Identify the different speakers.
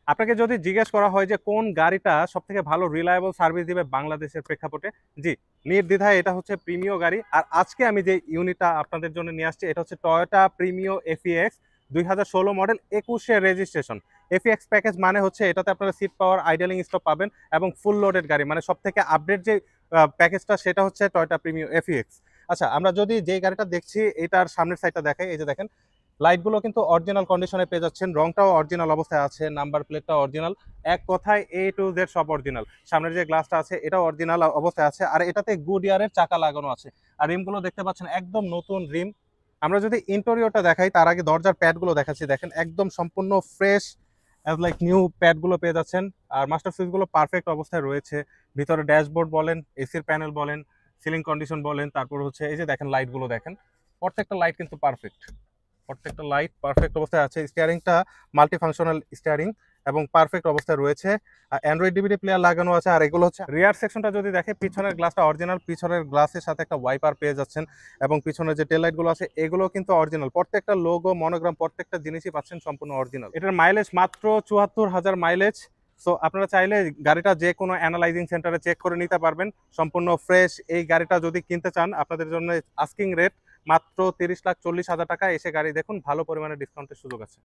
Speaker 1: আপনাকে যদি জিজ্ঞেস করা হয় যে কোন গাড়িটা সবথেকে ভালো রিলায়েবল সার্ভিস দিবে বাংলাদেশের প্রেক্ষাপটে, জি, নির্দ্বিধায় এটা হচ্ছে প্রিমিও গাড়ি। আর আজকে আমি যে ইউনিটটা আপনাদের জন্য নিয়ে আসছি এটা হচ্ছে টয়োটা প্রিমিও এফইএক্স 2016 মডেল, 21-এর রেজিস্ট্রেশন। এফইএক্স প্যাকেজ মানে হচ্ছে এটাতে আপনারা সিট পাওয়ার, আইডলিং স্টপ পাবেন এবং ফুল লোডেড গাড়ি, মানে সব থেকে আপডেট যে প্যাকেজটা সেটা হচ্ছে টয়োটা প্রিমিও এফইএক্স। আচ্ছা, আমরা যদি যে গাড়িটা দেখছি এটার সামনের সাইডটা দেখাই, এই যে দেখেন লাইটগুলো কিন্তু অরিজিনাল কন্ডিশনে পেয়ে যাচ্ছেন, রংটাও অরিজিনাল অবস্থায় আছে, নাম্বার প্লেটটাও অরিজিনাল। এক কথায় এ টু জেড সব অরিজিনাল। সামনের যে গ্লাসটা আছে এটাও অরিজিনাল অবস্থায় আছে, আর এটাতে গুড ইয়ারের চাকা লাগানো আছে। আর রিমগুলো দেখতে পাচ্ছেন একদম নতুন রিম। আমরা যদি ইন্টেরিয়রটা দেখাই তার আগে দরজার প্যাডগুলো দেখাচ্ছি, দেখেন একদম সম্পূর্ণ ফ্রেশ অ্যাজ লাইক নিউ প্যাডগুলো পেয়ে যাচ্ছেন। আর মাস্টার সুইচগুলো পারফেক্ট অবস্থায় রয়েছে। ভিতরে ড্যাশবোর্ড বলেন, এসির প্যানেল বলেন, সিলিং কন্ডিশন বলেন, তারপর হচ্ছে এই যে দেখেন লাইটগুলো দেখেন, প্রত্যেকটা লাইট কিন্তু পারফেক্ট। প্রত্যেকটা লাইট পারফেক্ট অবস্থায় আছে। স্টিয়ারিংটা মাল্টি ফাংশনাল স্টিয়ারিং এবং পারফেক্ট অবস্থায় রয়েছে। অ্যান্ড্রয়েড ডিভিডি প্লেয়ার লাগানো আছে। আর এগুলো হচ্ছে রিয়ার সেকশনটা যদি দেখে, পিছনের গ্লাসটা অরিজিনাল, পিছনের গ্লাসের সাথে একটা ওয়াইপার পেয়ে যাচ্ছেন এবং পিছনের যে টেল লাইটগুলো আছে এগুলো কিন্তু অরিজিনাল। প্রত্যেকটা লোগো, মনোগ্রাম, প্রত্যেকটা জিনিসই পাচ্ছেন সম্পূর্ণ অরিজিনাল। এটার মাইলেজ মাত্র 74,000 মাইলেজ। সো আপনারা চাইলে গাড়িটা যে কোনো অ্যানালাইজিং সেন্টারে চেক করে নিতে পারবেন, সম্পূর্ণ ফ্রেশ। এই গাড়িটা যদি কিনতে চান আপনাদের জন্য আস্কিং রেট মাত্র 30,40,000 টাকা। এসে গাড়ি দেখুন, ভালো পরিমাণে ডিসকাউন্টের সুযোগ আছে।